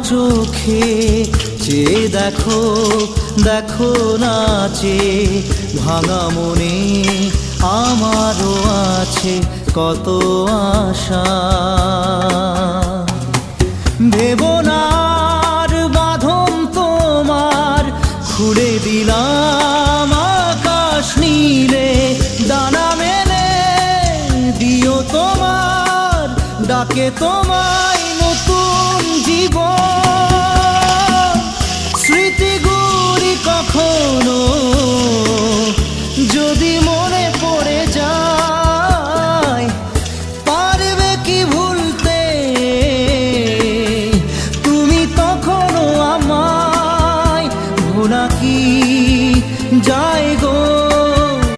চোখে চেয়ে দেখো, দেখো নাচে ভাঙা মনে আমারও আছে কত আশা। ভেবনার বাঁধন তোমার খুলে দিলাম আকাশ নীলে, ডানা মেলে দিও তোমার ডাকে তোমায় নতুন জীবন। স্মৃতিগুলি কখনো যদি মনে